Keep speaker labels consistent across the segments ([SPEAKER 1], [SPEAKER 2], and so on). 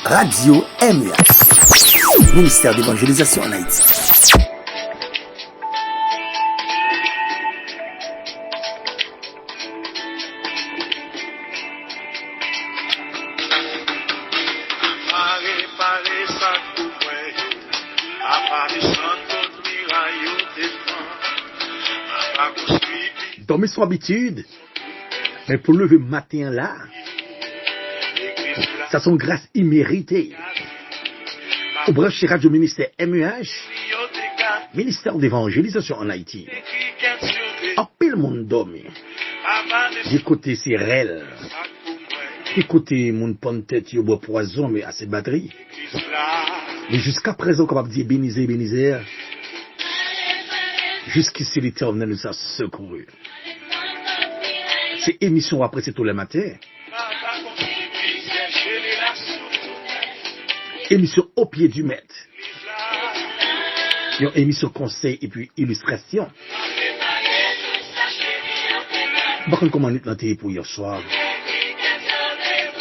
[SPEAKER 1] Radio MUH, ministère d'évangélisation en Haïti.
[SPEAKER 2] Dormir son habitude, mais pour lever matin là, ça sont grâce imméritée. Au branché Radio Ministère MUH, ministère d'évangélisation en Haïti. En pile monde dormi. Du côté Cyril, du côté mon pont tête yo bois poison mais assez de batterie. Mais jusqu'à présent, comme on dit bénisé. Jusqu'ici l'Éternel nous a secouru. C'est émission après c'est tous les matins. Émission au pied du maître. Une émission conseil et puis illustration. Par contre, comment on est pour hier soir?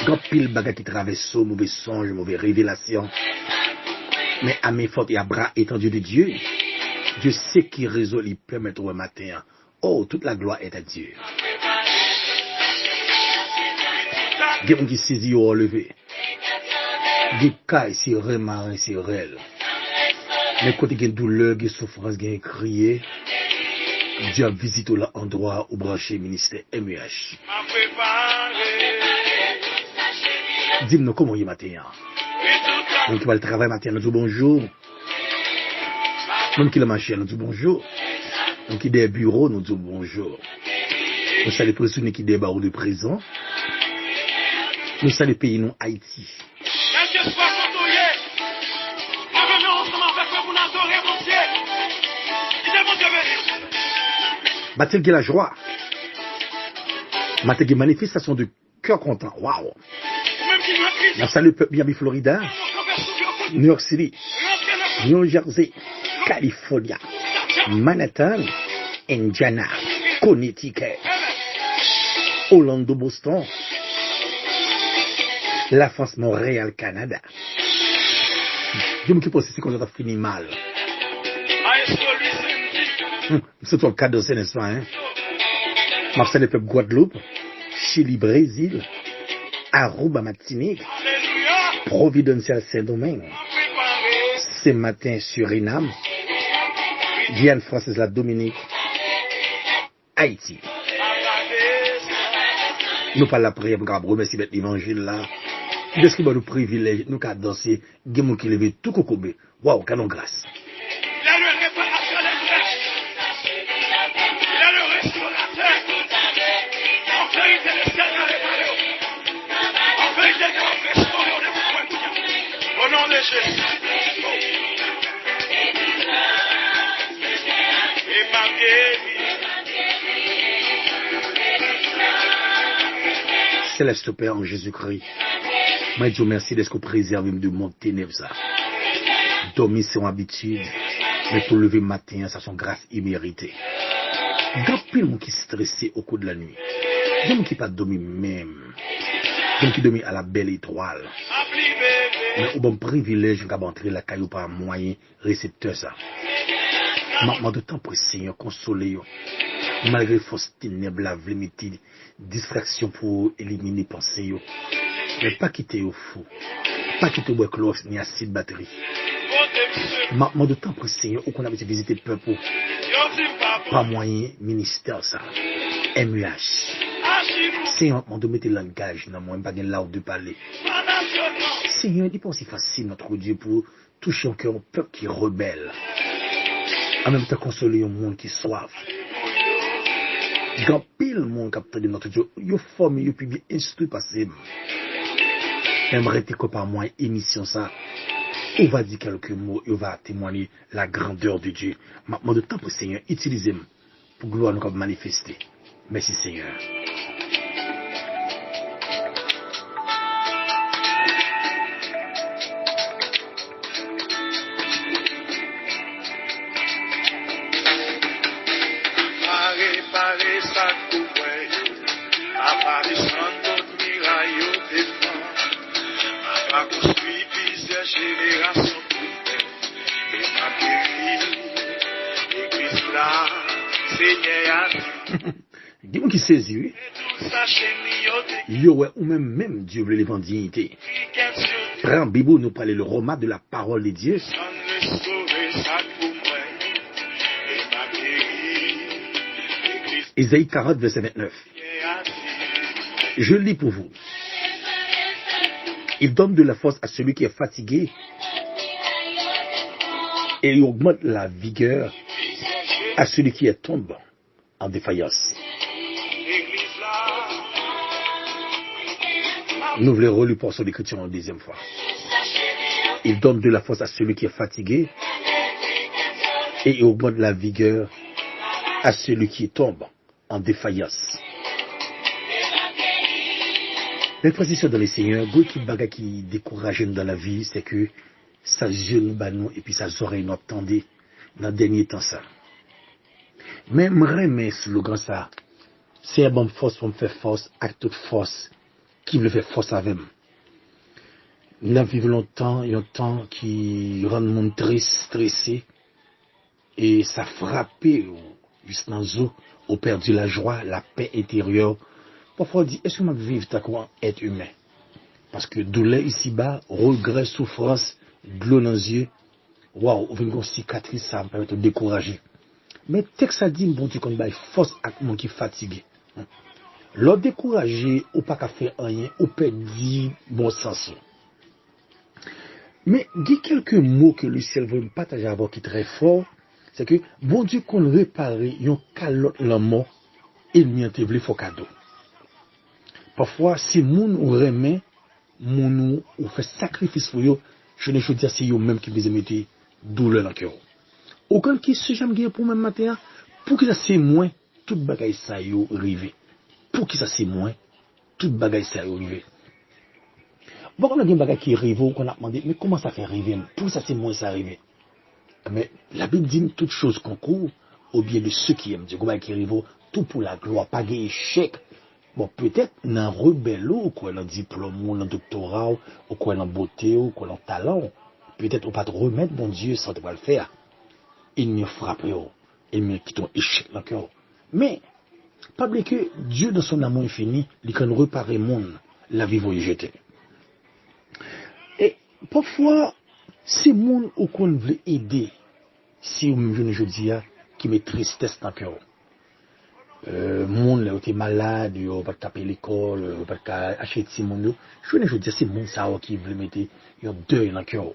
[SPEAKER 2] Grand pile bagarre qui traverse, mauvais songe, mauvais révélation. Mais à mes fautes et à bras étendus de Dieu, Dieu sait qui résout les permettre au matin. Oh, toute la gloire est à Dieu. Des gens qui saisit au relevé. Des cas si remarquent si réel. Mais quand il y a douleur, il y a souffrance, il y a crié, Dieu a visité l'endroit où branché ministère MUH. Dis-nous comment il est matin. Donc qui va le travail matin, nous disons bonjour. Même qui la machine, nous disons bonjour. Donc qui est des bureaux, nous disons bonjour. Nous saluons les prisonniers qui débarquent de prison. Nous saluons les pays non Haïti. Matin qui la joie. Matin qui manifestation de cœur content. Waouh. Nous saluons le peuple Miami, Florida, New York City, New Jersey, California, Manhattan, Indiana, Connecticut, Orlando, Boston, la France, Montréal, Canada. Je me dis pas si c'est qu'on a fini mal. C'est ton cas de n'est-ce pas, hein? Marseille, le peuple Guadeloupe, Chili, Brésil, Aruba, Martinique, Providencial, Saint-Domingue, Saint-Martin, Suriname, Guyane française, la Dominique, Haïti. Nous parlons la prière pour qu'on remercie l'évangile là. Qu'est-ce qui va nous privilège, nous qu'à danser, nous qui lever tout cocobé. Waouh, canon grâce. Céleste Père en Jésus-Christ, moi je vous remercie d'être préservé de mon ténèbre ça. Dormir c'est une habitude, mais pour lever matin, ça sont grâce imméritée. Grand pile monde qui stressé au cours de la nuit. Des gens qui pas dormi même. Des gens qui dormi à la belle étoile. Mais au bon privilège de entrer la caillou par moyen récepteur ça. Maintenant de temps pour Seigneur consoler malgré fausse ténèbres la limite distraction pour éliminer pensée yo. Mais pas quitter au fou. Pas quitter au cloche ni acide batterie. Maintenant de temps pour Seigneur ou qu'on a visité peuple pas moyen ministère ça. MUH. Seigneur on doit mettre le langage dans moi pas gain là de parler. Seigneur, il n'est pas aussi facile, notre Dieu, pour toucher un cœur au peuple qui est rebelle. En même temps, consoler un monde qui soif. Grand pile monde qui de notre Dieu, il est formé, il est bien instruit par ces mots. J'aimerais que par moi, émission ça, on va dire quelques mots, on va témoigner la grandeur de Dieu. Maintenant, de temps pour Seigneur, utilisez-moi pour gloire nous manifester. Merci Seigneur.
[SPEAKER 3] Aparecendo mira yo te Depuis plusieurs générations et m'a guéri. L'église là, Seigneur a dit.
[SPEAKER 2] Il y a qui saisit, oui.
[SPEAKER 3] Tout ça chez nous,
[SPEAKER 2] Yo, ouais, ou même Dieu veut l'évangélité. Prends Bible, nous parler le roman de la parole de Dieu. Ésaïe 40, verset 29. Je lis pour vous. Il donne de la force à celui qui est fatigué et il augmente la vigueur à celui qui est tombé en défaillance. Nous voulons relire pour son écriture en deuxième fois. Il donne de la force à celui qui est fatigué et il augmente la vigueur à celui qui tombe en défaillance. Les précisions dans les seigneurs, beaucoup de bagages qui découragent dans la vie, c'est que ça jeune nous et puis ça oreilles nous attendait dans le dernier temps ça. Mais je slogan ça, c'est un bon force pour me faire force à toute force qui veut faire force avec moi. Nous vivons longtemps, il y a un temps qui rend le monde triste, stressé, et ça frappe juste dans le os, on perdu la joie, la paix intérieure. Parfois on dit, est-ce que je vais vivre comme être humain? Parce que douleur ici-bas, regret, souffrance, de l'eau dans les yeux, waouh, on vient une cicatrice, ça me permet de décourager. Mais texte ça dit, bon Dieu, qu'on a force à mon qui est fatigué. L'autre découragé, ou pas qu'à faire rien, ou perdre bon sens. Mais il y a quelques mots que le ciel veut partager avec qui est très fort, c'est que bon Dieu qu'on répare, yon calotte la mort, il m'y a voulu faut cadeau. Parfois, si moun ou remet, moun ou fait sacrifice pour yo, je ne veux dire c'est yo même qui vous mettre douleur dans le cœur. Aucun qui se jamais gagné pour même matin, pour que ça c'est moins, tout bagaille ça yo rivé. Pour que ça c'est moins, tout bagaille ça yo rivé. Bon, on a des bagages qui arrivent, qu'on a demandé, mais comment ça fait arriver? Pour ça c'est moins ça arrivé. Mais la Bible dit toutes choses concourent au bien de ceux qui aiment Dieu. Comment qui arrivent, tout pour la gloire, pas d'échec. Bon, peut-être dans rebelle ou quoi, dans diplôme, ou dans doctorat, ou quoi, dans beauté, ou quoi, dans talent. Peut-être on pas te remettre, bon Dieu, sans te pas le faire. Il me frappe, il me quitte un échec dans le cœur. Mais, pas oublier que Dieu, dans son amour infini, il peut réparer le monde, la vie va y jeter. Et, parfois, c'est monde où qu'on veut aider, si vous me venez aujourd'hui, qui met tristesse dans le cœur. Moun là était malade, yo pas taper l'école, yo pas acheter petit monde. Je ne veux dire c'est moun ça qui veut mettre un deuil dans le cœur.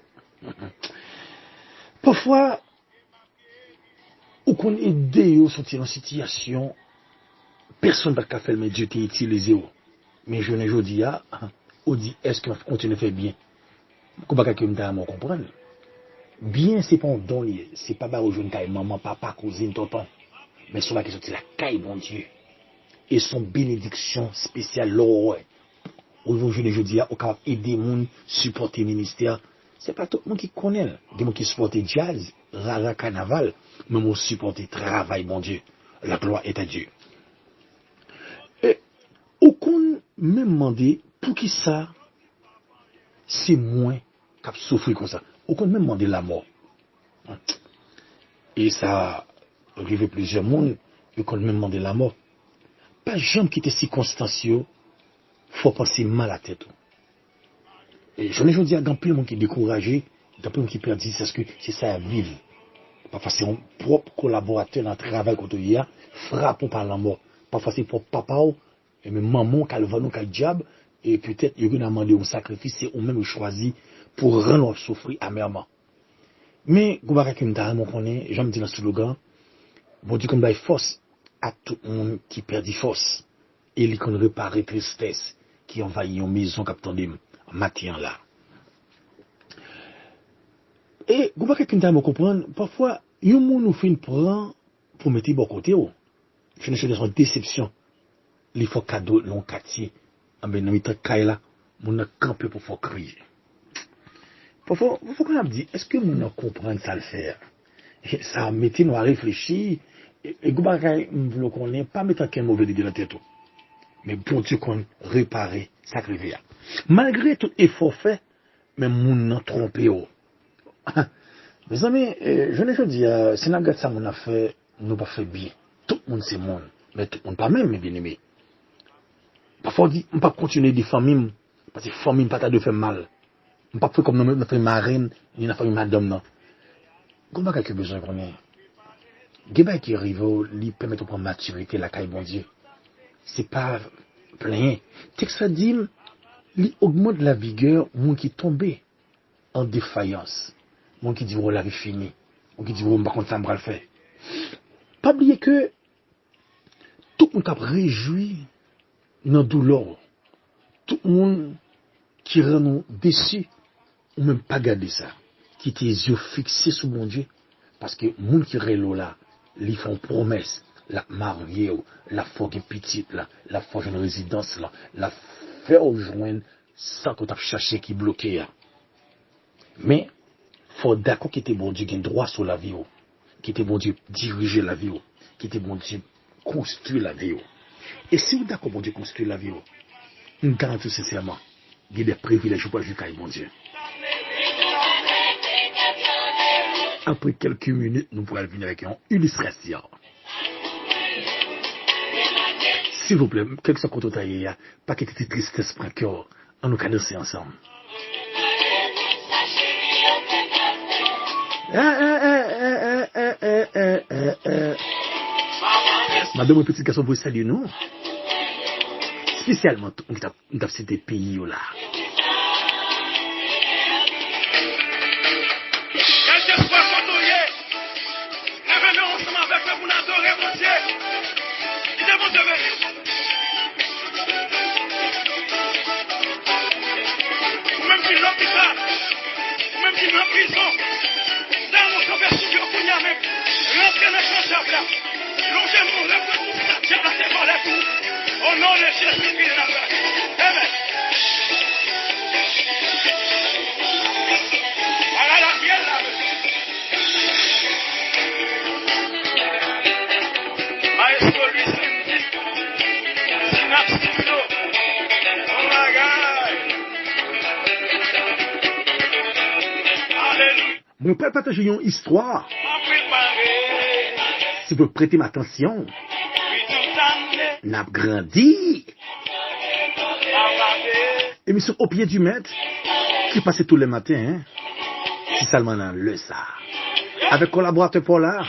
[SPEAKER 2] Parfois ou qu'on aider yo sortir dans situation personne pas faire mais Dieu t'a utilisé. Mais je ne veux dire on dit est-ce qu'on continue à faire bien. Comment que me comprendre. Bien c'est pas un don, c'est pas ba jeune caille maman, papa, cousine, tonton. Mais souvent qui sorti la caille bon Dieu et son bénédiction spéciale l'or au niveau je dis au capable aider moun supporter ministère c'est pas tout le monde qui connaît des gens qui supportent jazz rara carnaval mais on supporter travail bon Dieu la gloire est à Dieu et au qu'on même demandé pour qui ça c'est moins qu'a souffrir comme ça au qu'on même demandé la mort et ça arrivé plusieurs monde et qu'on même demandé la mort. Pas jamais quitter circonstancieux, faut penser mal à tête. Et je ne dis à grand monde qui est découragé, grand monde qui perd c'est ce que c'est ça à vivre. Parfois c'est un propre collaborateur dans le travail quand il y a frappe par la mort. Parfois c'est pour papa et même maman qui va nous qui diable et peut-être il y a demandé un sacrifice c'est ou même choisi pour rendre souffrir amèrement. Mais goubara qui me t'a mon connaît, j'aime dire dans ce slogan bon Dieu qu'on baille force à tout le monde qui perd force et il qu'on répare tristesse qui envahit une maison capitaine matin là. Et vous voyez quelqu'un me comprendre parfois un monde nous fait une prend pour mettre bon côté je ne suis dans une déception il faut cadeau long quartier en ben dans caille là mon camper pour faire crier. Parfois faut qu'on a dit est-ce que mon comprendre ça le faire et ça mettait nous à réfléchir et goubakay m'vle connaît pas mettre aucun mauvais idée dans tête mais bon Dieu qu'on réparer sacrifier malgré tout effort fait mais moun nan trompe yo. Mes amis, je ne dis, si nous regardons ça, on a fait, nous pas fait bien. Tout le monde c'est monde, mais tout le monde pas même, mes bien-aimés. Parfois, on ne peut pas continuer des familles, parce que famille pas de faire mal. On ne peut pas faire comme nous fait marine, ni la famille madame, non. Comment quelques besoins qu'on ait? Geba qui arrive, lui permet de prendre maturité, la caille bon Dieu. C'est pas plein. Texte ça dit, lui augmente la vigueur, mon qui tombé en défaillance. Mon qui dit, oh, la vie finie. Mon qui dit, oh, par contre, ça me le faire. Pas oublier que tout le monde a réjoui dans la douleur. Tout le monde qui rend nous déçus, ou même pas garder ça. Qui tes yeux fixés sur mon Dieu. Parce que les gens qui sont là, ils font promesse. La mariée, la fois qui est petite, la fois une résidence, la faire rejoindre sans qu'on t'a cherché qui bloqué. Mais, faut d'accord qu'il était bon Dieu qui a droit sur la vie, qui était bon Dieu diriger la vie, qui était bon Dieu construire la vie. Et si vous d'accord bon Dieu construire la vie, on garantit sincèrement, il y a des privilèges pour jusqu'à bon Dieu. Après quelques minutes, nous pourrons venir avec une illustration. S'il vous plaît, quelque chose contre taille, pas que tu tristesse prend cœur, on nous danser ensemble. Madame, petit garçon, vous saluez nous. Spécialement, on a cité pays là.
[SPEAKER 3] Au nom de Jésus-Christ de Nazareth. Amen. Voilà la mienne là. Maestro Luis Cindy. Synapsino. Oh my God. Alléluia.
[SPEAKER 2] Mon père partage une histoire. Si vous prêtez ma attention, n'a grandi. Émission au pied du maître, qui passait tous les matins, si seulement dans le ça. Avec collaborateur Paula,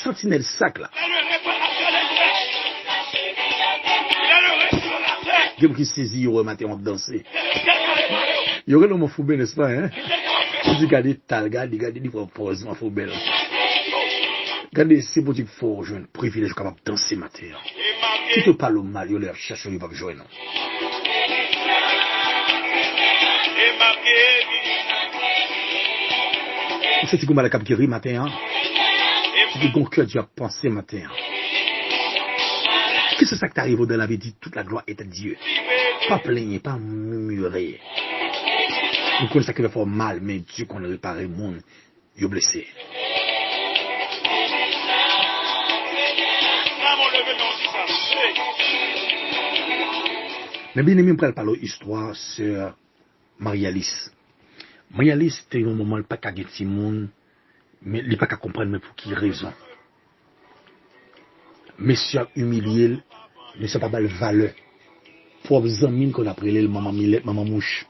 [SPEAKER 2] Sentinelle Sac là. Il y a qui saisit au matin, on danser. Il y aurait l'homme fou, n'est-ce pas, hein? Je dis, regardez, regardez, il faut pause, ma fou belle. Regardez, c'est pour dire qu'il faut jouer un privilège capable de danser matin. Qui te parle au mal, il leur cherche, il va jouer, non? C'est ce que je cap qui rit matin, c'est que ton cœur tu as pensé matin. Qu'est-ce que c'est ça qui t'arrive dans la vie? Dit toute la gloire est à Dieu. Pas plaigner, pas murmurer. Nous connaissons ça qui va faire mal, mais Dieu qu'on a réparé le monde, il est blessé. Mais bien aimé, je vais parler de l'histoire sur Marie-Alice. Marie-Alice, c'était un moment où il n'y a pas de monde, mais il n'y a pas qu'à comprendre mais pour quelle raison. Monsieur a humilié, monsieur n'a pas de valeur. Pour les amis qu'on a appelé le maman Milette, maman mouche.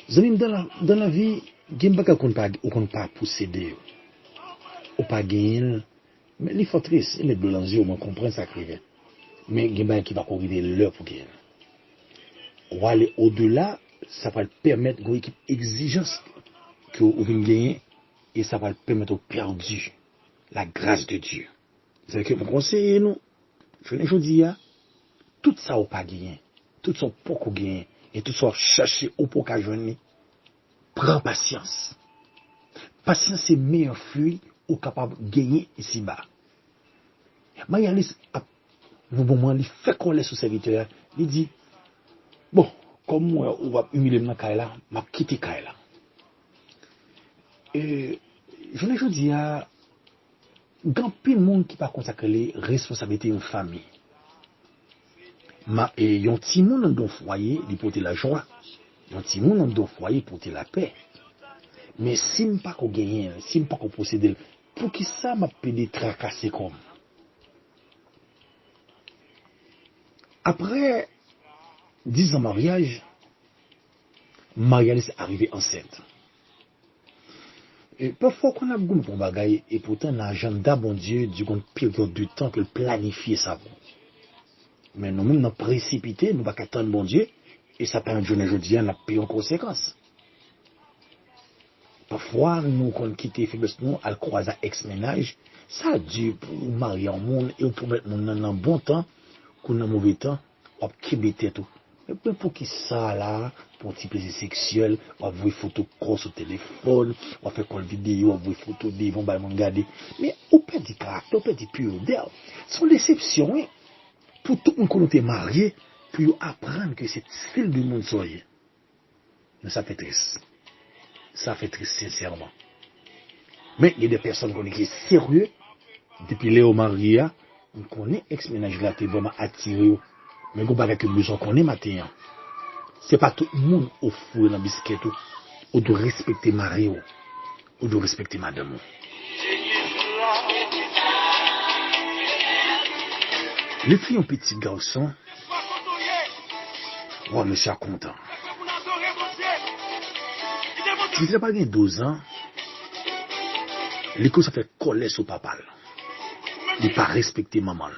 [SPEAKER 2] Les amis, dans la vie, il n'y a pas qu'on ne pas posséder. On ne pas gagner. Mais les faut triste, les boulangers, on comprend ça qui arrive. Mais il y a des gens qui vont corriger l'heure pour gagner. On va aller au-delà, ça va permettre une équipe exigence que vous gagner et ça va permettre au perdu la grâce de Dieu. C'est que mon conseil, nous, je ne dis pas, tout ça au pas gagné, tout ça au pas gagné et tout ça chercher au pas gagné. Prends patience. Patience, c'est meilleur fruit ou capable de gagner ici-bas. Marie-Alice, au moment où il fait coller sous serviteur, il dit, bon, comme moi, on va humilier ma Kaila, je vais quitter Kaila. Et je ne dis pas, il y a peu de monde qui ne consacre les responsabilités de une famille. Et il y a un petit monde dans le foyer, il porte la joie. Un petit monde en doit foyer pour te la paix. Mais si je pas qu'on gagne, si je pas qu'on possède, pour qui ça m'a pédé tracasser comme? Après 10 ans de mariage, Marie-Alice est arrivée enceinte. Et parfois, qu'on a beaucoup de bagaille, et pourtant, dans l'agenda, bon Dieu, durant une période de temps, que planifier ça. Mais nous, nous précipité, nous ne pouvons pas attendre bon Dieu, et ça peut un journée aujourd'hui, on a payé en conséquence. Parfois, nous, quand on quitte Faiblesse, nous, à croiser ex-ménage, ça a dû pour marier en monde, et pour mettre mon dans un bon temps, qu'on a mauvais temps, on va tout. Mais pour qui ça là, pour un petit plaisir sexuel, on va voir des photos cross au téléphone, on va faire une vidéo, on va voir des photos des vont pas regarder. Mais on peut dire caractère, on peut dire pudeur. Ce sont des exceptions, hein. Pour tout le monde qu'on est marié, pour apprendre que c'est style du monde soyez. Mais ça fait triste. Ça fait triste sincèrement. Mais il y a des personnes qui sont sérieux, depuis Léo Maria, on connaît ex-ménage là, t'es vraiment attiré. Mais on va que besoin qu'on est matin. C'est pas tout le monde au four dans biscuit ou de respecter Mario ou de respecter madame. Les filles ont petit garçon. Oh, monsieur est content. Il n'a pas gagné 12 ans. L'école ça fait coller sur papa. Il n'a pas respecté maman.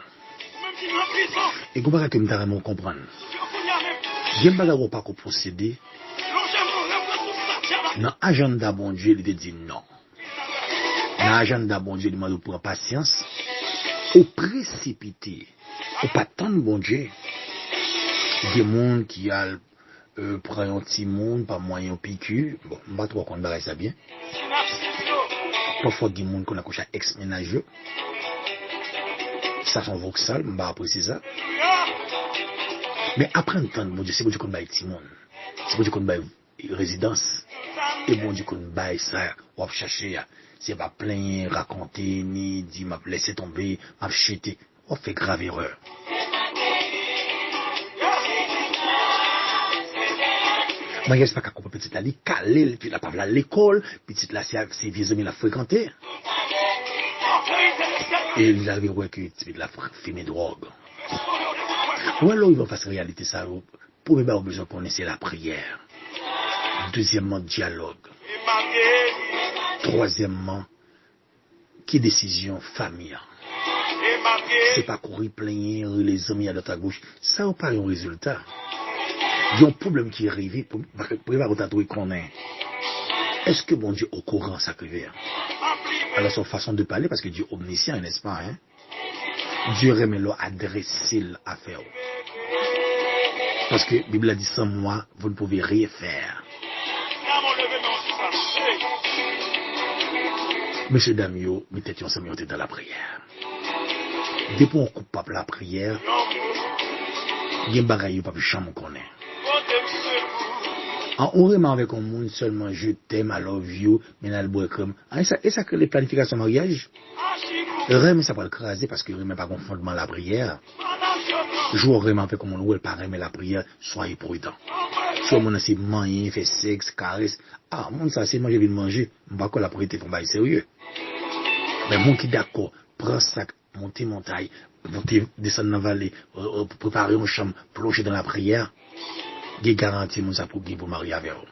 [SPEAKER 2] Et qu'on va que me comprendre. J'aime pas pas qu'on procéder. Dans l'agenda bon Dieu, il te dit non. Dans l'agenda bon Dieu, il demande pour patience. Au précipité. Au pas tant de bon Dieu. Il y a des gens qui prennent un petit monde, pas moyen piqûre. Bon, je ne sais pas trop qu'on barre ça bien. Parfois, il y a des gens qui ont accouché à ex-ménageux. Ça sont voxal, je ne vais pas apprécier ça. Mais après un temps, bon Dieu, c'est bon Dieu qu'on baille petit monde. C'est bon Dieu qu'on baille résidence. Et bon Dieu qu'on baille ça, on va chercher. C'est pas plein, raconter, ni dire, m'a laissé tomber, m'a chuté. On fait grave erreur. Mais il n'y a pas qu'à comprendre petite là, il calé, puis la pas à l'école, petite là, c'est vieux amis la fréquenter. Et il arrive ouais que tu la fumer drogue. Ou alors il va faire réalité ça. Pour avoir besoin de connaître la prière. Deuxièmement, dialogue. Troisièmement, qui décision famille. C'est pas courir plein les amis à l'autre gauche. Ça n'a pas un résultat. Il y a un problème qui est arrivé pour voir qu'on est. Est-ce que bon Dieu est au courant ça que vient? Alors son façon de parler, parce que Dieu est omniscient, n'est-ce pas? Hein? Dieu remet leur adresser l'affaire. Parce que la Bible a dit sans moi, vous ne pouvez rien faire. Monsieur Damio, mettez ensemble dans la prière. Depuis on coupe pas la prière, il y a un bagage pas plus chambre qu'on est. En vraiment avec un monde seulement je t'aime, I love you, mais là le bois comme. Et ça que les planifications mariage, mais ça va le craser parce que remet pas un fondement la prière. Je vraiment avec un monde où elle pas remet la prière, soyez prudent. Soit mon c'est manger, faire sexe, caresse. Ah, mon ça c'est manger, vient manger, on va que la prière faut pas sérieux. Mais mon qui d'accord, prends sac, monter montagne, monter descendre dans la vallée, préparer une chambre, plonger dans la prière. Qui garantit mon ça pour marier avec eux.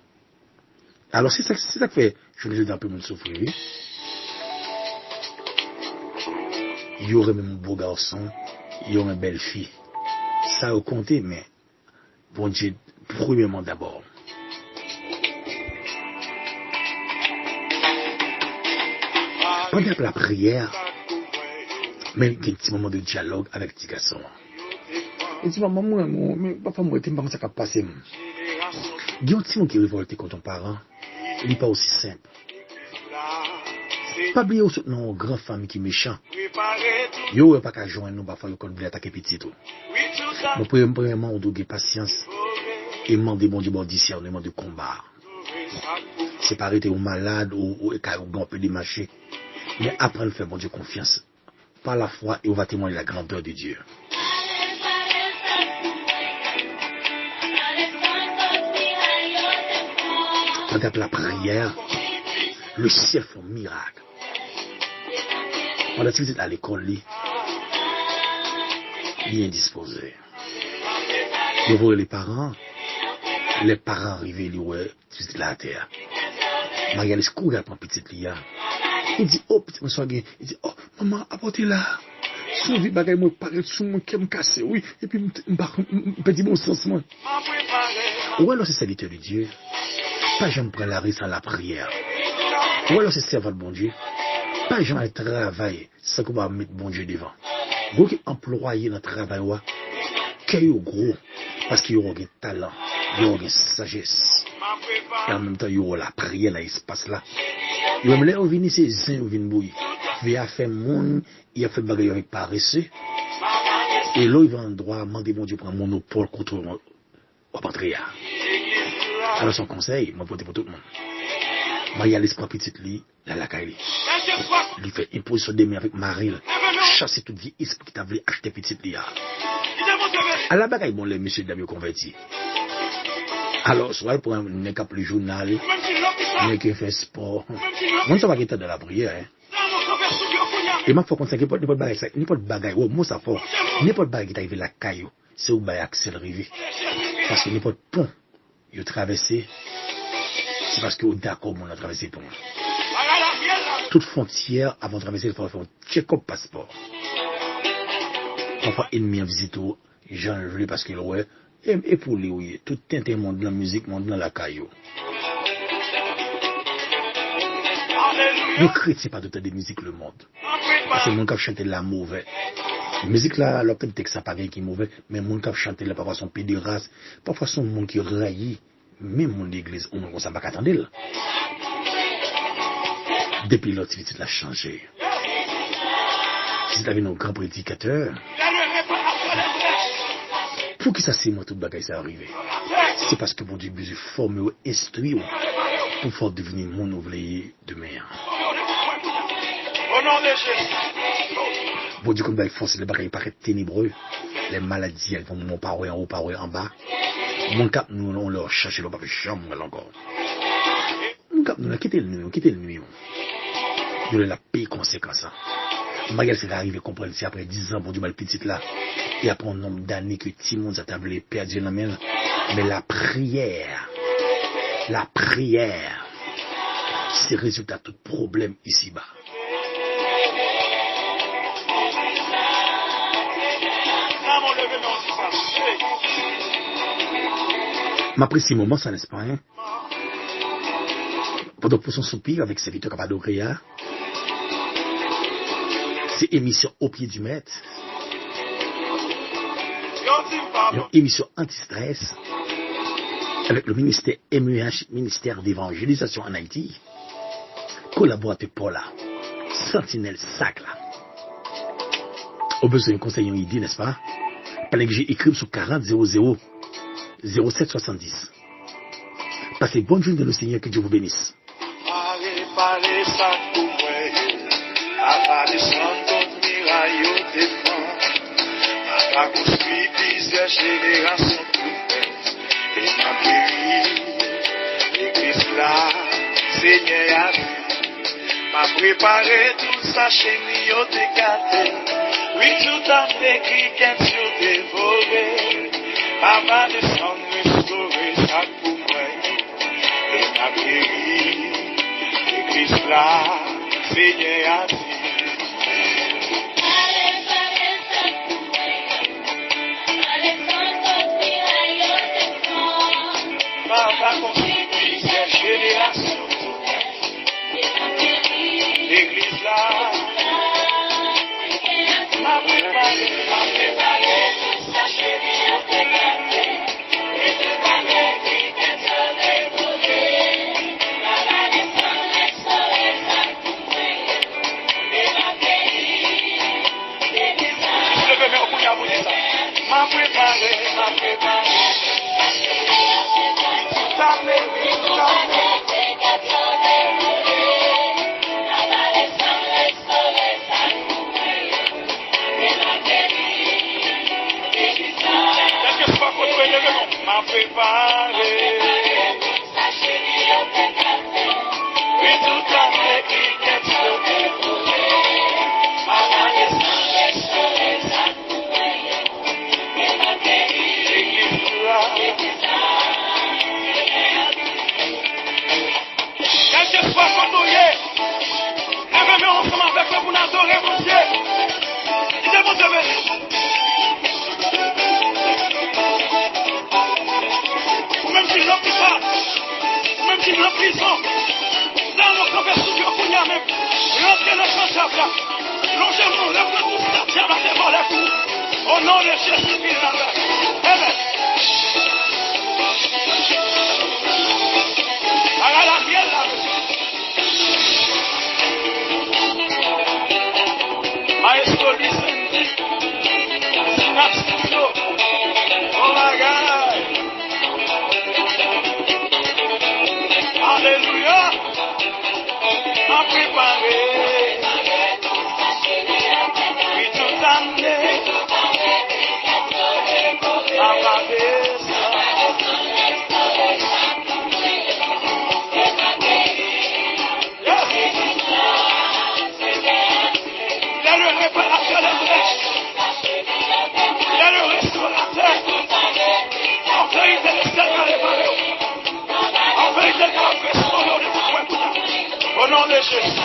[SPEAKER 2] Alors c'est ça que fait je ne veux un peu mon souffrir. Il y aurait même un beau garçon, il y aurait une belle fille. Ça a compté, mais bon Dieu, premièrement d'abord. Pendant la prière, mais il y a un petit moment de dialogue avec petit garçon. Il dit, maman, moi, papa, moi, t'es pas ça qui a passé. Il y a un petit monde qui est révolté contre ton parent. Il n'est pas aussi simple. Pas oublier aussi non grand famille qui est méchant. Yo pas qu'à joindre nous parfois le code attaquer petit tout. Mais premièrement on doit avoir patience et demander bon Dieu bon discernement de combat. C'est pas arrêter au malade ou un peu démarcher. Mais apprendre à faire bon Dieu confiance par la foi et on va témoigner la grandeur de Dieu. Avec la prière, le ciel fait un miracle. Pendant que vous êtes à l'école, bien disposé. Vous voyez les parents arrivent, ils voient tout la terre. Marie, elle court après petite Lia. Il dit, oh, petit monsieur, il dit, oh, maman, apportez-la. Son vie bagaille, moi, paraît sous mon qui me casse, oui, et puis, je dis bon sens, moi. Ou alors c'est serviteur de Dieu, pas jamais prendre la risque sans la prière. Ou alors c'est servant de bon Dieu, pas jamais travailler sans qu'on va mettre bon Dieu devant. Vous qui employez dans le travail, qu'il y a gros, parce qu'il y a un talent, il y a une sagesse. Et en même temps, il y a la prière dans l'espace là. Il y a même venir ces zins ou venir bouillir. Il a fait monde, il a fait bagaille avec paresseux. Et là, il va en droit à demander mon Dieu pour un monopole contre le patriarche. Alors son conseil, moi pour tout le monde. Moi, il y a l'esprit petite lit, la caille. Il fait imposition de main avec Maril. Chasser toute vie esprit qui t'a voulu acheter petite lit. À la bagaille, bon, les messieurs dames convertis. Alors, soit pour un cap le journal, un qui fait sport. Moi, ça va être de la prière. Et moi, il faut qu'on s'inquiète pas de bagaille. N'importe bagaille, oh, moi, ça faut. N'importe bagaille qui t'arrive la caillou, c'est où bagaille accéléré. Parce que n'importe pont, il a traversé, c'est parce que d'accord, on a traversé pont. Toute frontière, avant de traverser, il faut faire un check-up passeport. Parfois, ennemi en visite, j'en veux parce qu'il ouais. Et pour lui, oui, tout le monde dans la musique, monde dans la caillou. Le chrétien pas d'autant de musique le monde. Parce que mon cap chanter la mauvaise. La musique là, alors que le texte pas qui est mauvais, mais mon cap chanter là, parfois son pédéraste, parfois son monde qui raillit, même mon église, on s'en va qu'attendre. Depuis l'activité l'a changé. Si vous avez nos grands prédicateurs, pour que ça c'est moi tout le bagage ça arrivé. C'est parce que mon Dieu besoin former ou instruire pour faire devenir mon ouvrier demain. Bon Dieu comme il force les bagages paraît ténébreux, les maladies elles vont mon paroi en haut, paroi en bas. Mon cap nous on leur chercher le pas chambre encore. Mon cap nous a quitté le nuit. Nous la payer conséquence. Magal c'est arrivé comprendre si après 10 ans bon Dieu mal petite là. Et après un nombre d'années que Timon a tablé perdu la main, mais la prière, c'est le résultat de tout problème ici-bas. M'apprécie ce moment, ça n'est pas, hein? Pendant pour son soupir avec ses Victor Cappadocia, c'est émission au pied du maître. Une émission anti-stress avec le ministère MEH, ministère d'évangélisation en Haïti, collaborateur Paula, Sentinelle Sacla. Au besoin d'un conseil en idée, n'est-ce pas? Pendant que j'ai écrit sur 40 00 07 70. Passez bonne journée de le Seigneur, que Dieu vous bénisse.
[SPEAKER 3] A construit plusieurs générations et m'a guéri. L'église là, Seigneur a vu, m'a préparé tout ça chez lui, au décaté. Oui, tout a écrit qu'un sur dévoré. Maman descend, restaurer ça pour moi. Et m'a guéri. L'église là, Seigneur a vu. Va construire plusieurs générations. L'église là m'a préparé tout ça chez lui, et de valeur qui t'est déposé. La descend, restaurer ça pour moi. Et m'a guéri. L'église là. Je vais me recourir à vous dire ça. M'a préparé. M'a préparé. adorer mon Dieu. C'est mon Dieu béni. Ou même si je n'en prie pas, ou même si je n'en prison, dans mon conversion, on y a même. Rentrez dans ce chef là. Longez-vous, lève-le tout, sortir dans tes volets tout. Au nom de Jésus-Christ. Amen. Regarde la mienne là. Maestro Vicente. Sinastro. Oh my God. Alléluia. A préparé. Puis tout amené. A ma bêta. Il est le réparateur des brèches. Il est le restaurateur. Enfin, il est le Seigneur des valeurs. Enfin, il est le restaurateur des valeurs. Au nom de Jésus.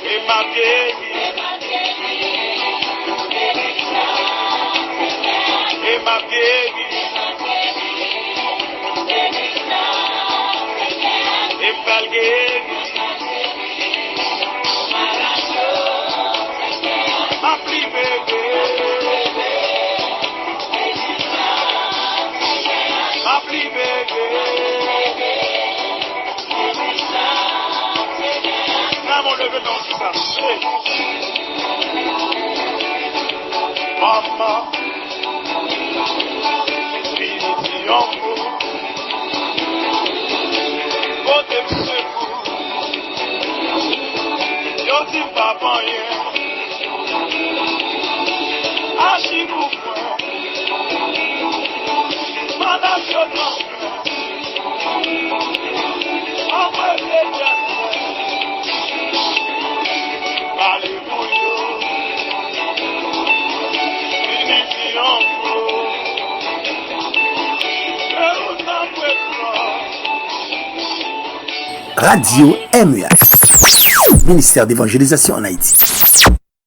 [SPEAKER 3] Et ma vieille. Et ma vieille. Et malgré. Appli bébé. Appli bébé. Maman, levez dans ce passé. Maman. Fini en vous. Côté secours. Yo dis papa hier. Agis pour moi. Madame Jonas. Envoie les gars. Alléluia. Fini en vous.
[SPEAKER 1] Radio MEH, ministère d'évangélisation en Haïti.